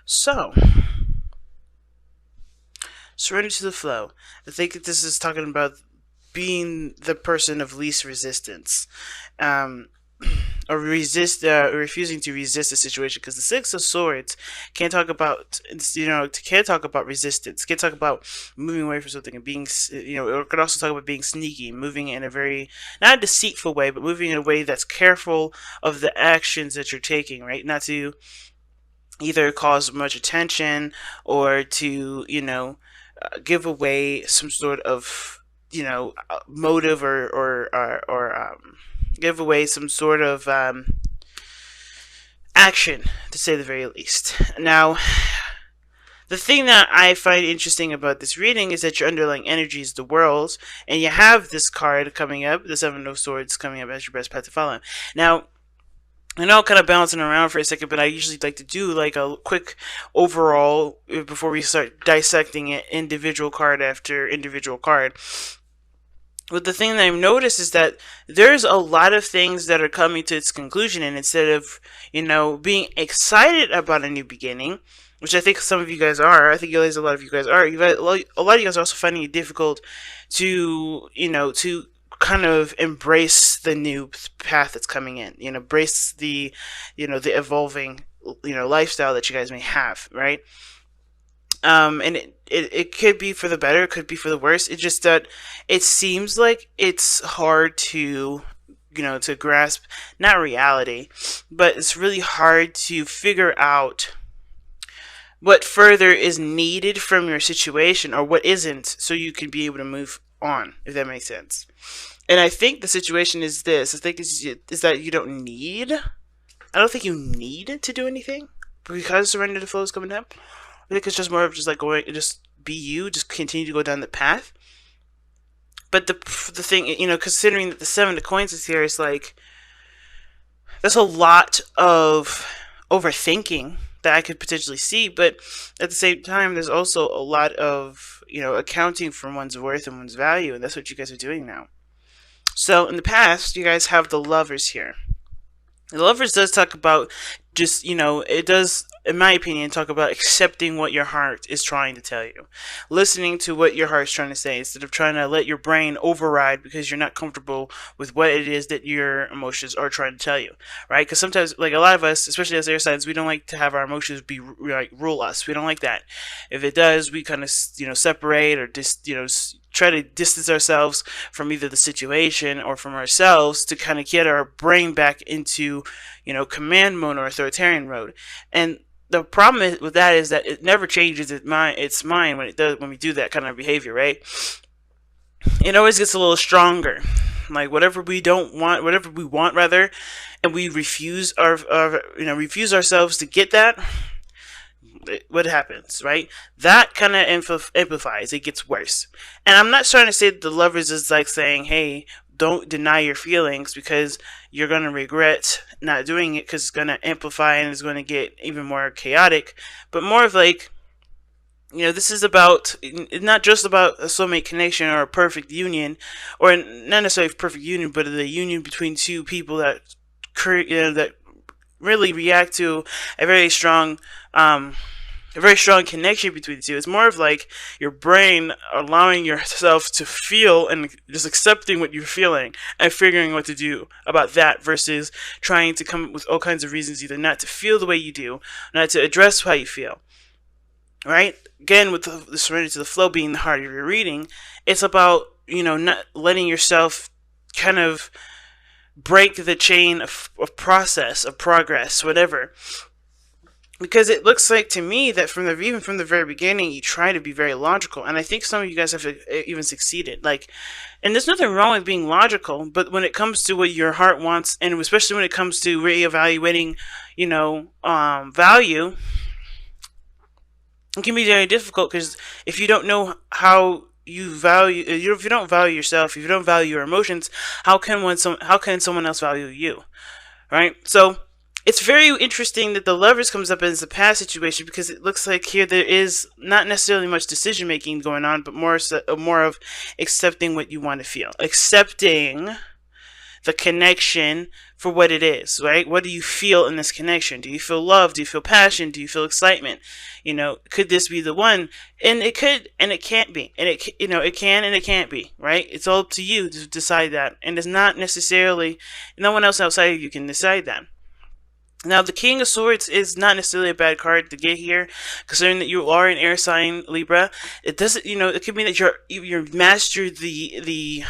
So, surrender to the flow. I think that this is talking about being the person of least resistance, um, or refusing to resist a situation. Because the Six of Swords can't talk about, can't talk about resistance. Can't talk about moving away from something and being, it could also talk about being sneaky, moving in a very not a deceitful way, but moving in a way that's careful of the actions that you're taking. Right, not to either cause much attention or to give away some sort of motive or give away some sort of action, to say the very least. Now, the thing that I find interesting about this reading is that your underlying energy is the world, and you have this card coming up, the Seven of Swords coming up as your best path to follow. Now, I know I'm kind of bouncing around for a second, but I usually like to do like a quick overall before we start dissecting it individual card after individual card. But the thing that I've noticed is that there's a lot of things that are coming to its conclusion, and instead of, being excited about a new beginning, which I think some of you guys are, I think a lot of you guys are, a lot of you guys are also finding it difficult to, to kind of embrace the new path that's coming in, embrace the, the evolving, lifestyle that you guys may have, right? And it could be for the better, it could be for the worse. It's just that it seems like it's hard to, to grasp, not reality, but it's really hard to figure out what further is needed from your situation or what isn't, so you can be able to move on, if that makes sense. And I think the situation is this. I think is that you don't need. I don't think you need to do anything because surrender to flow is coming up. I think it's just more of just like going, just be you, just continue to go down the path. But the thing, considering that the Seven of Coins is here, is like there's a lot of overthinking that I could potentially see, but at the same time, there's also a lot of accounting for one's worth and one's value, and that's what you guys are doing now. So in the past, you guys have the Lovers here. The Lovers does talk about just, it does, in my opinion, talk about accepting what your heart is trying to tell you. Listening to what your heart's trying to say instead of trying to let your brain override because you're not comfortable with what it is that your emotions are trying to tell you, right? Because sometimes, like a lot of us, especially as air signs, we don't like to have our emotions be like rule us. We don't like that. If it does, we kind of, separate or just, try to distance ourselves from either the situation or from ourselves to kind of get our brain back into, command mode or authoritarian mode. And the problem with that is that it never changes its mind when we do that kind of behavior, right? It always gets a little stronger. Like whatever we want rather, and we refuse refuse ourselves to get that. What happens, right? That kind of amplifies. It gets worse. And I'm not trying to say that the Lovers is like saying, hey, don't deny your feelings because you're going to regret not doing it because it's going to amplify and it's going to get even more chaotic. But more of like, this is about, not just about a soulmate connection or a perfect union, or not necessarily a perfect union, but the union between two people that that really react to a very strong connection between the two. It's more of like your brain allowing yourself to feel and just accepting what you're feeling and figuring what to do about that versus trying to come up with all kinds of reasons either not to feel the way you do, not to address how you feel. Right? Again, with the surrender to the flow being the heart of your reading, it's about, not letting yourself kind of break the chain of process, of progress, whatever. Because it looks like to me that even from the very beginning, you try to be very logical, and I think some of you guys have even succeeded. Like, and there's nothing wrong with being logical, but when it comes to what your heart wants, and especially when it comes to reevaluating, value, it can be very difficult because if you don't know how you value, if you don't value yourself, if you don't value your emotions, how can someone else value you, right? So it's very interesting that the Lovers comes up as a past situation because it looks like here there is not necessarily much decision making going on, but more of accepting what you want to feel, accepting the connection for what it is, right? What do you feel in this connection? Do you feel love? Do you feel passion? Do you feel excitement? Could this be the one? And it could, and it can't be. And it can and it can't be, right? It's all up to you to decide that. And it's not necessarily, no one else outside of you can decide that. Now, the King of Swords is not necessarily a bad card to get here, considering that you are an air sign, Libra. It doesn't, it could mean that you're mastered the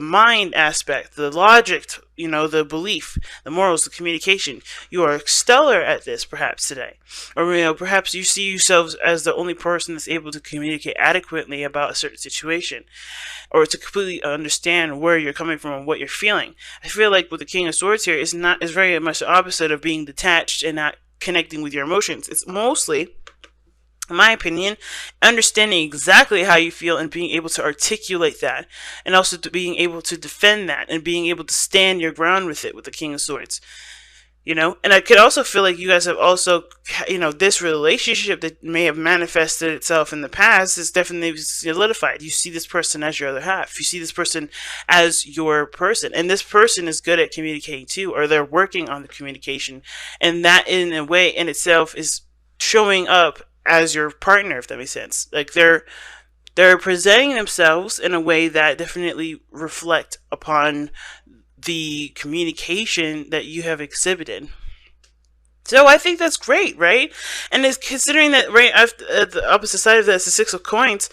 mind aspect, the logic, the belief, the morals, the communication. You are stellar at this, perhaps today, or perhaps you see yourselves as the only person that's able to communicate adequately about a certain situation, or to completely understand where you're coming from and what you're feeling. I feel like with the King of Swords here is very much the opposite of being detached and not connecting with your emotions. It's mostly, in my opinion, understanding exactly how you feel and being able to articulate that, and also being able to defend that and being able to stand your ground with it with the King of Swords. And I could also feel like you guys have also, this relationship that may have manifested itself in the past is definitely solidified. You see this person as your other half. You see this person as your person. And this person is good at communicating too, or they're working on the communication. And that in a way in itself is showing up as your partner, if that makes sense. Like they're presenting themselves in a way that definitely reflect upon the communication that you have exhibited. So I think that's great, right? And it's considering that right after, the opposite side of that is the Six of Coins,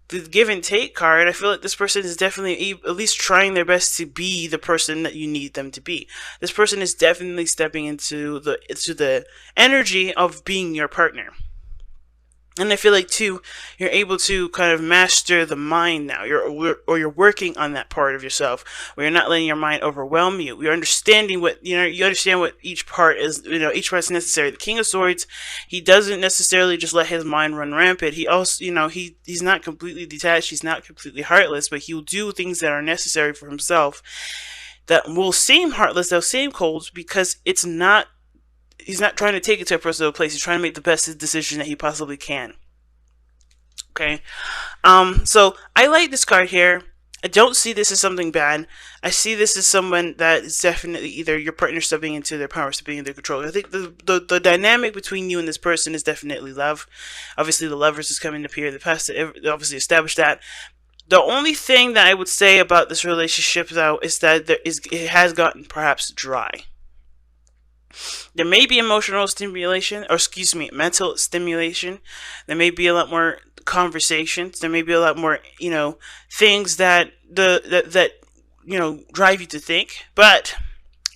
the give and take card. I feel like this person is definitely at least trying their best to be the person that you need them to be. This person is definitely stepping into the energy of being your partner. And I feel like too, you're able to kind of master the mind now. You're working on that part of yourself where you're not letting your mind overwhelm you. You're understanding you understand what each part is. Each part's necessary. The King of Swords, he doesn't necessarily just let his mind run rampant. He also, he's not completely detached. He's not completely heartless, but he'll do things that are necessary for himself that will seem heartless, they'll seem cold, because he's not trying to take it to a personal place. He's trying to make the best decision that he possibly can. Okay. So I like this card here. I don't see this as something bad. I see this as someone that is definitely either your partner stepping into their power, stepping into their control. I think the dynamic between you and this person is definitely love. Obviously, the Lovers is coming to appear in the past to obviously establish that. The only thing that I would say about this relationship, though, is that it has gotten perhaps dry. There may be emotional stimulation, or mental stimulation. There may be a lot more conversations. There may be a lot more, things that drive you to think. But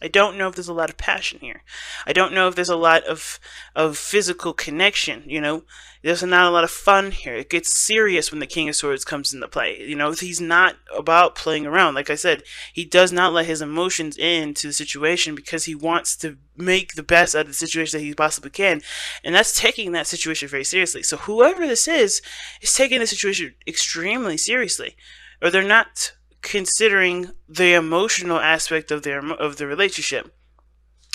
I don't know if there's a lot of passion here. I don't know if there's a lot of physical connection. There's not a lot of fun here. It gets serious when the King of Swords comes into play. He's not about playing around. Like I said, he does not let his emotions into the situation because he wants to make the best out of the situation that he possibly can. And that's taking that situation very seriously. So whoever this is taking the situation extremely seriously. Or they're not considering the emotional aspect of the relationship.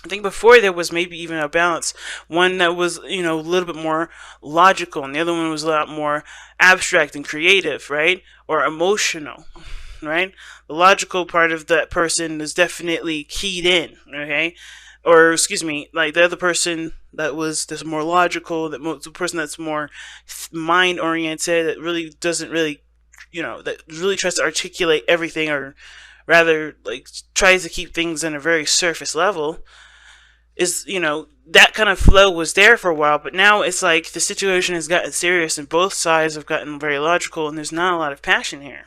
I think before there was maybe even a balance. One that was, a little bit more logical, and the other one was a lot more abstract and creative, right? Or emotional, right? The logical part of that person is definitely keyed in, okay? Or, like the other person that's more logical, the person that's more mind-oriented, that really doesn't really, that really tries to articulate everything, or rather, like, tries to keep things on a very surface level, is, that kind of flow was there for a while, but now it's like the situation has gotten serious and both sides have gotten very logical, and there's not a lot of passion here.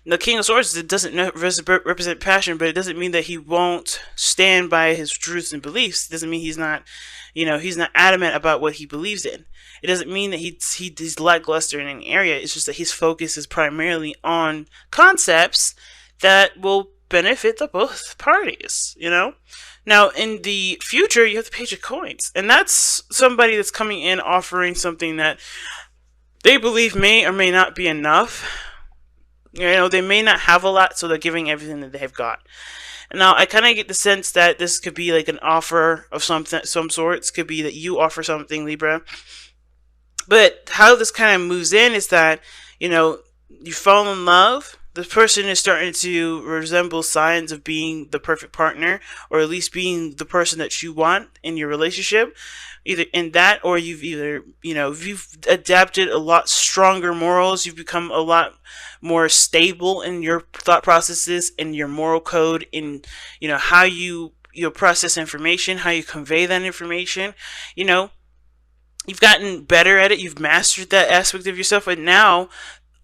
The King of Swords, it doesn't represent passion, but it doesn't mean that he won't stand by his truths and beliefs. It doesn't mean he's not, he's not adamant about what he believes in. It doesn't mean that he's lackluster in any area. It's just that his focus is primarily on concepts that will benefit the both parties, Now, in the future, you have the Page of Coins, and that's somebody that's coming in offering something that they believe may or may not be enough. They may not have a lot, so they're giving everything that they've got. And now, I kind of get the sense that this could be like an offer of some sorts. Could be that you offer something, Libra. But how this kind of moves in is that, you fall in love. the person is starting to resemble signs of being the perfect partner, or at least being the person that you want in your relationship. Either in that, or you've adapted a lot stronger morals. You've become a lot more stable in your thought processes, in your moral code, in how you process information, how you convey that information. You've gotten better at it. You've mastered that aspect of yourself, and now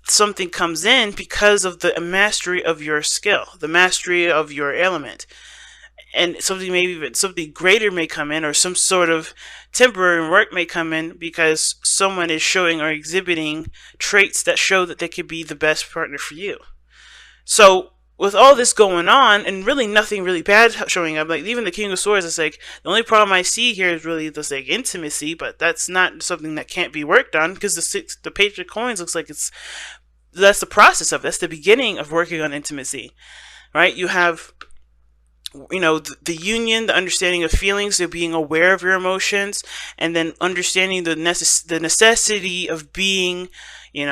something comes in because of the mastery of your skill, the mastery of your element. And something, maybe even something greater may come in, or some sort of temporary work may come in because someone is showing or exhibiting traits that show that they could be the best partner for you. So with all this going on, and really nothing really bad showing up, like even the King of Swords, it's like the only problem I see here is really this like intimacy, but that's not something that can't be worked on, because the Page of Coins looks like that's the process of it. That's the beginning of working on intimacy, right? You have the union, the understanding of feelings, so being aware of your emotions, and then understanding the necessity of being,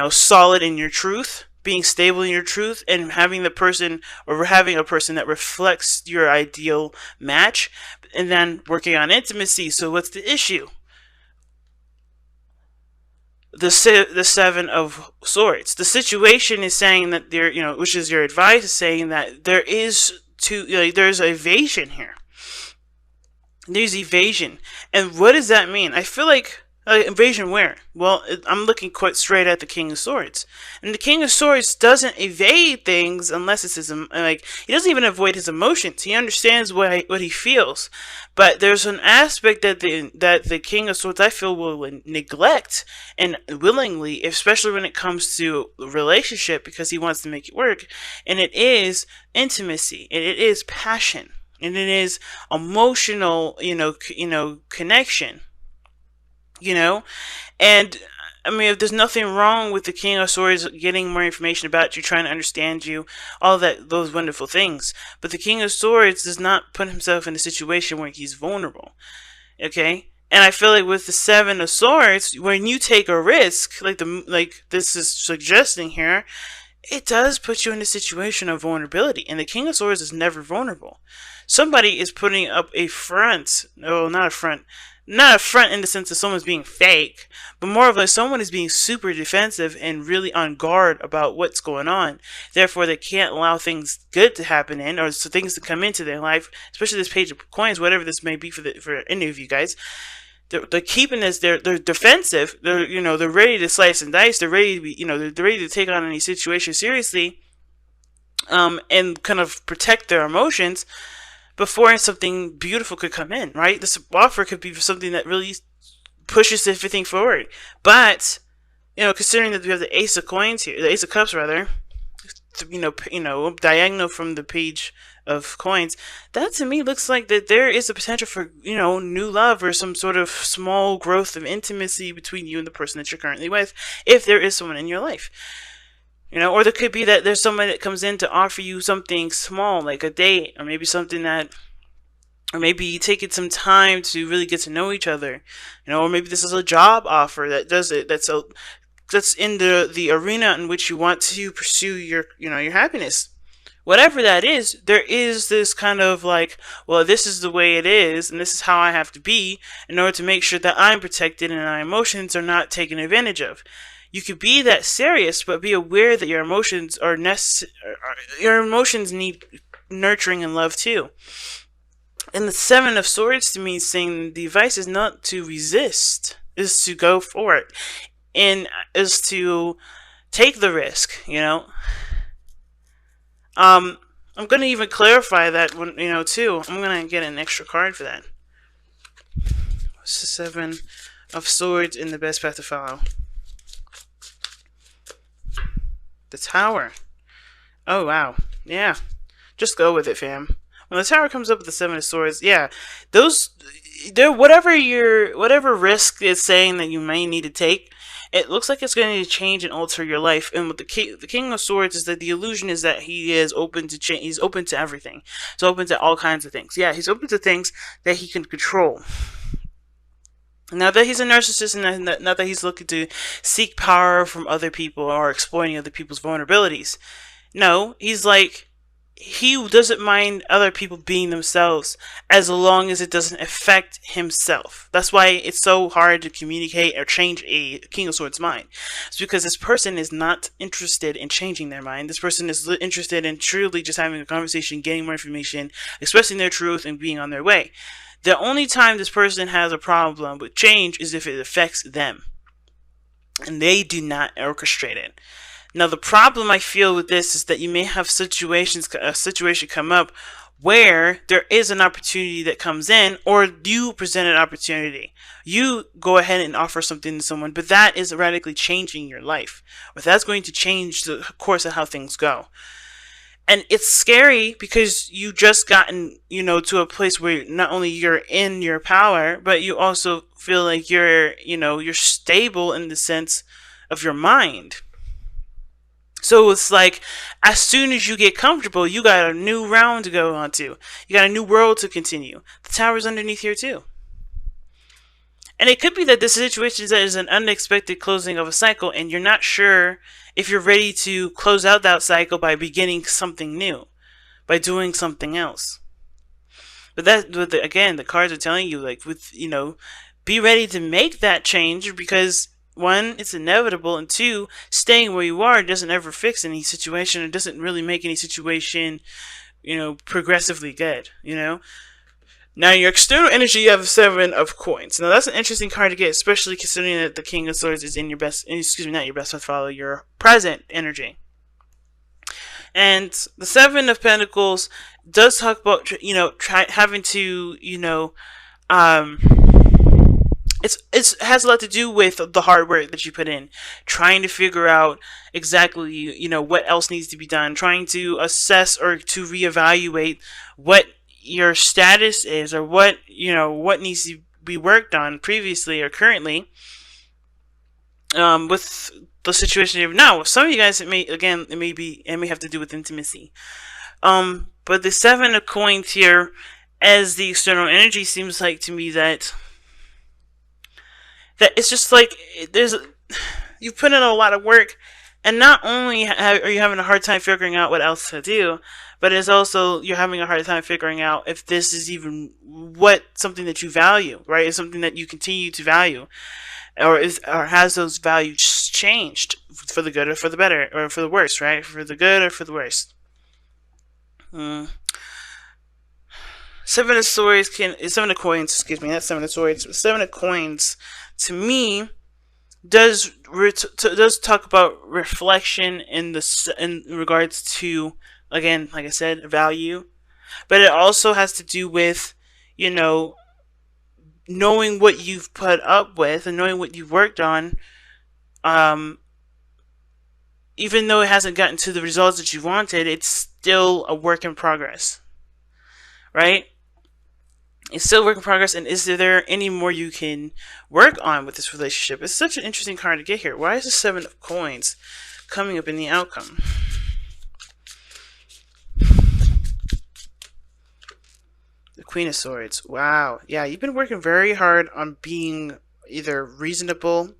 solid in your truth, being stable in your truth, and having a person that reflects your ideal match, and then working on intimacy. So what's the issue? The Seven of Swords. The situation is saying that which is your advice, is saying that there's evasion here. There's evasion. And what does that mean? I feel like invasion where? Well, I'm looking quite straight at the King of Swords. And the King of Swords doesn't evade things unless it's he doesn't even avoid his emotions. He understands what he feels. But there's an aspect that the King of Swords, I feel, will neglect, and willingly, especially when it comes to relationship, because he wants to make it work. And it is intimacy, and it is passion, and it is emotional, connection. And I mean, if there's nothing wrong with the King of Swords getting more information about you, trying to understand you, all those wonderful things. But the King of Swords does not put himself in a situation where he's vulnerable. Okay? And I feel like with the Seven of Swords, when you take a risk, like this is suggesting here, it does put you in a situation of vulnerability. And the King of Swords is never vulnerable. Somebody is putting up a front. No, not a front. Not a front in the sense that someone's being fake, but more of like someone is being super defensive and really on guard about what's going on. Therefore, they can't allow things good to happen or things to come into their life, especially this Page of Coins, whatever this may be for any of you guys. They're keeping this. They're defensive. They're ready to slice and dice. They're ready to be. They're ready to take on any situation seriously, and kind of protect their emotions before something beautiful could come in, right? This offer could be something that really pushes everything forward. But, considering that we have the Ace of Coins here, the Ace of Cups rather, diagonal from the Page of Coins, that to me looks like that there is a potential for, new love or some sort of small growth of intimacy between you and the person that you're currently with, if there is someone in your life. Or there could be that there's someone that comes in to offer you something small, like a date, or maybe or maybe taking some time to really get to know each other, or maybe this is a job offer that does it. That's in the arena in which you want to pursue your happiness. Whatever that is, there is this kind of like, well, this is the way it is, and this is how I have to be in order to make sure that I'm protected and my emotions are not taken advantage of. You could be that serious, but be aware that your emotions are your emotions need nurturing and love too. And the Seven of Swords to me is saying the advice is not to resist, is to go for it, and is to take the risk. I'm gonna even clarify that one, too. I'm gonna get an extra card for that. What's the Seven of Swords in the best path to follow? The Tower. Oh, wow. Yeah. Just go with it, fam. When the Tower comes up with the Seven of Swords, yeah. Whatever risk is saying that you may need to take, it looks like it's going to change and alter your life. And with the King of Swords is that the illusion is that he is open to change. He's open to everything. He's open to all kinds of things. Yeah, he's open to things that he can control. Not that he's a narcissist, and not that he's looking to seek power from other people or exploiting other people's vulnerabilities. No, he's like, he doesn't mind other people being themselves as long as it doesn't affect himself. That's why it's so hard to communicate or change a King of Swords mind. It's because this person is not interested in changing their mind. This person is interested in truly just having a conversation, getting more information, expressing their truth, and being on their way. The only time this person has a problem with change is if it affects them, and they do not orchestrate it. Now, the problem I feel with this is that you may have a situation come up where there is an opportunity that comes in, or you present an opportunity. You go ahead and offer something to someone, but that is radically changing your life. But that's going to change the course of how things go. And it's scary because you just gotten, to a place where not only you're in your power, but you also feel like you're stable in the sense of your mind. So it's like, as soon as you get comfortable, you got a new round to go on to. You got a new world to continue. The tower's underneath here too. And it could be that this situation is an unexpected closing of a cycle, and you're not sure if you're ready to close out that cycle by beginning something new, by doing something else. But again, the cards are telling you, like, be ready to make that change, because one, it's inevitable, and two, staying where you are doesn't ever fix any situation. It doesn't really make any situation, progressively good, Now, your external energy, you have the Seven of Coins. Now, that's an interesting card to get, especially considering that the King of Swords is in your not your best friend follow, your present energy. And the Seven of Pentacles does talk about, having to, it has a lot to do with the hard work that you put in, trying to figure out exactly, what else needs to be done, trying to assess or to reevaluate what your status is, or what needs to be worked on previously or currently, with the situation you have now. With some of you guys, it may have to do with intimacy. But the Seven of Coins here, as the external energy, seems like to me that it's just like you've put in a lot of work, and not only are you having a hard time figuring out what else to do, but it's also you're having a hard time figuring out if this is even something that you value, right? Is something that you continue to value, or has those values changed for the good or for the better or for the worse, right? For the good or for the worse. Seven of Swords Seven of Coins. Excuse me, not Seven of Swords. Seven of Coins, to me, does talk about reflection in regards to, again, like I said, value, but it also has to do with, knowing what you've put up with and knowing what you've worked on, even though it hasn't gotten to the results that you wanted, it's still a work in progress, right? It's still a work in progress, and is there any more you can work on with this relationship? It's such an interesting card to get here. Why is the Seven of Coins coming up in the outcome? The Queen of Swords. Wow. Yeah, you've been working very hard on being either reasonable,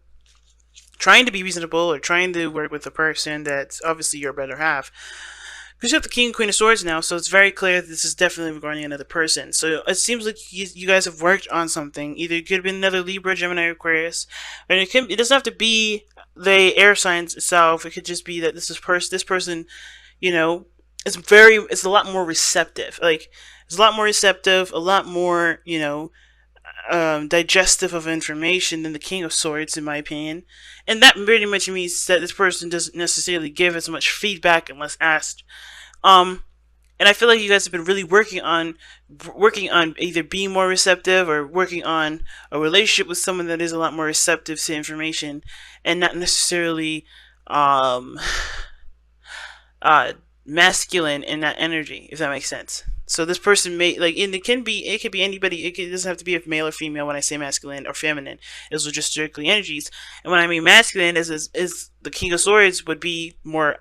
trying to be reasonable, or trying to work with a person that's obviously your better half. Because you have the King and Queen of Swords now, so it's very clear that this is definitely regarding another person. So it seems like you guys have worked on something. Either it could have been another Libra, Gemini, or Aquarius. And it doesn't have to be the air signs itself. It could just be that this person, it's a lot more receptive. Like, it's a lot more receptive, a lot more, digestive of information than the King of Swords, in my opinion. And that pretty much means that this person doesn't necessarily give as much feedback unless asked. And I feel like you guys have been really working on either being more receptive or working on a relationship with someone that is a lot more receptive to information and not necessarily masculine in that energy, if that makes sense. So this person may, like, and it could be anybody. It doesn't have to be a male or female when I say masculine or feminine. Those are just strictly energies. And when I mean masculine, is the King of Swords would be more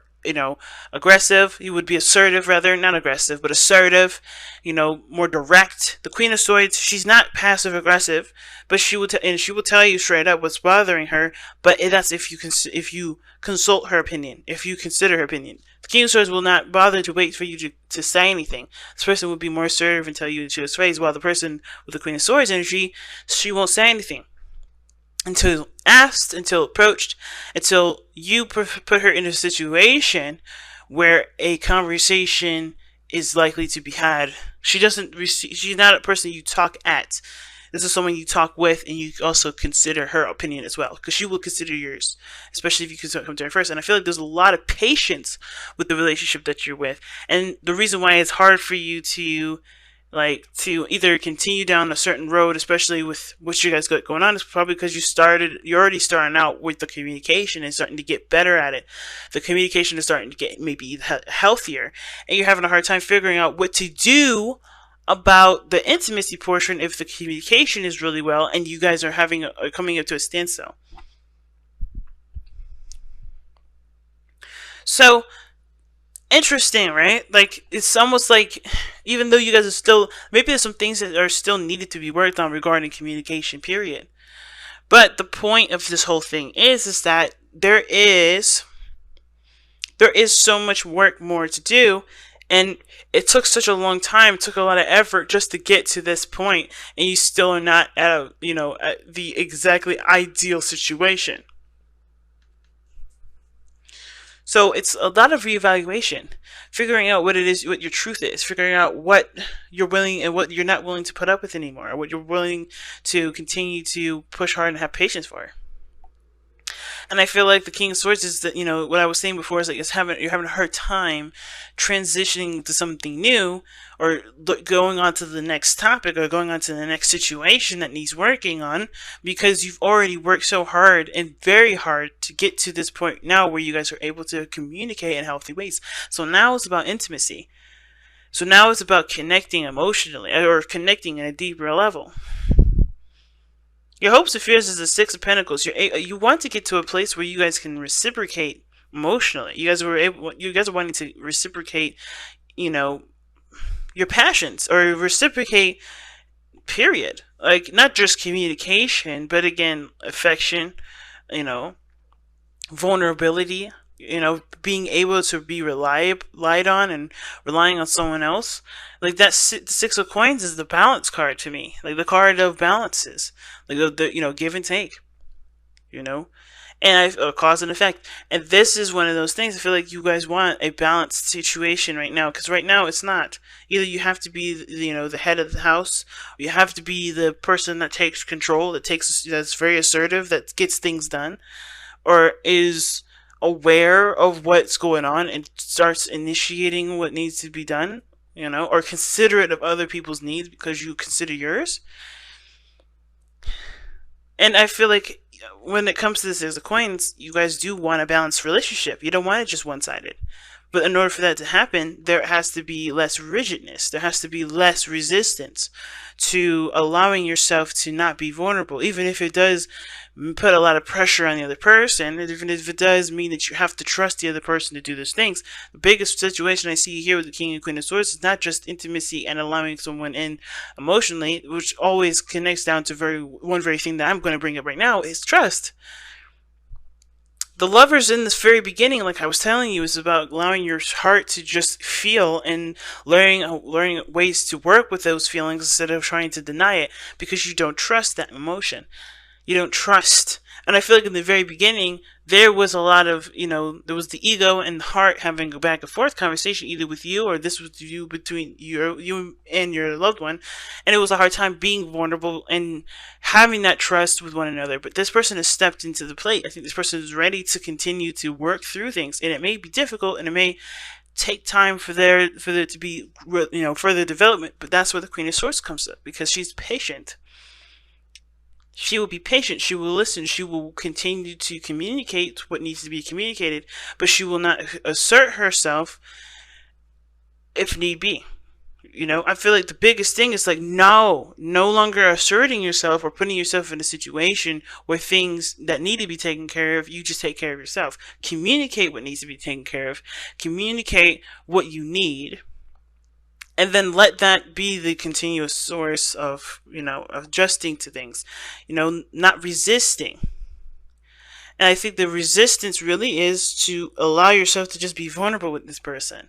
aggressive. You would be assertive, rather, not aggressive, but assertive, more direct. The Queen of Swords, she's not passive aggressive, but she will tell you straight up what's bothering her. But that's if you consult her opinion, if you consider her opinion. The King of Swords will not bother to wait for you to say anything. This person would be more assertive and tell you to his face, while the person with the Queen of Swords energy, she won't say anything until asked, until approached, until you put her in a situation where a conversation is likely to be had. She's not a person you talk at. This is someone you talk with, and you also consider her opinion as well, because she will consider yours, especially if you come to her first. And I feel like there's a lot of patience with the relationship that you're with. And the reason why it's hard for you to either continue down a certain road, especially with what you guys got going on, is probably because you're already starting out with the communication and starting to get better at it. The communication is starting to get maybe healthier, and you're having a hard time figuring out what to do about the intimacy portion if the communication is really well and you guys are coming up to a standstill. So interesting, right? Like, it's almost like, even though you guys are still, maybe there's some things that are still needed to be worked on regarding communication, period. But the point of this whole thing is that there is so much work more to do, and it took such a long time, it took a lot of effort just to get to this point, and you still are not at the exactly ideal situation. So it's a lot of reevaluation, figuring out what your truth is, figuring out what you're willing and what you're not willing to put up with anymore, or what you're willing to continue to push hard and have patience for. And I feel like the King of Swords is that, what I was saying before is like you're having a hard time transitioning to something new, or going on to the next topic, or going on to the next situation that needs working on, because you've already worked so hard and very hard to get to this point now where you guys are able to communicate in healthy ways. So now it's about intimacy. So now it's about connecting emotionally, or connecting at a deeper level. Your hopes and fears is the Six of Pentacles. You want to get to a place where you guys can reciprocate emotionally. You guys are wanting to reciprocate, your passions, or reciprocate, period. Like, not just communication, but again, affection, vulnerability, being able to be relied on and relying on someone else. Like, that the Six of Coins is the balance card to me, like the card of balances, like the give and take, and cause and effect. And this is one of those things. I feel like you guys want a balanced situation right now, because right now it's not. Either you have to be the head of the house, or you have to be the person that takes control, that's very assertive, that gets things done, or is aware of what's going on and starts initiating what needs to be done, or considerate of other people's needs because you consider yours. And I feel like when it comes to this as a Coins, you guys do want a balanced relationship. You don't want it just one-sided. But in order for that to happen, there has to be less rigidness. There has to be less resistance to allowing yourself to not be vulnerable, even if it does put a lot of pressure on the other person, and even if it does mean that you have to trust the other person to do those things. The biggest situation I see here with the King and Queen of Swords is not just intimacy and allowing someone in emotionally, which always connects down to one very thing that I'm going to bring up right now, is trust. The Lovers in this very beginning, like I was telling you, is about allowing your heart to just feel and learning ways to work with those feelings instead of trying to deny it, because you don't trust that emotion. You don't trust. And I feel like in the very beginning, there was a lot of, there was the ego and the heart having a back and forth conversation, either with you or this was you, between you and your loved one. And it was a hard time being vulnerable and having that trust with one another. But this person has stepped into the plate. I think this person is ready to continue to work through things. And it may be difficult, and it may take time for there to be, further development. But that's where the Queen of Swords comes up, because she's patient. She will be patient, she will listen, she will continue to communicate what needs to be communicated, but she will not assert herself if need be. I feel like the biggest thing is like, no longer asserting yourself or putting yourself in a situation where things that need to be taken care of, you just take care of yourself. Communicate what needs to be taken care of. Communicate what you need. And then let that be the continuous source of, adjusting to things, not resisting. And I think the resistance really is to allow yourself to just be vulnerable with this person.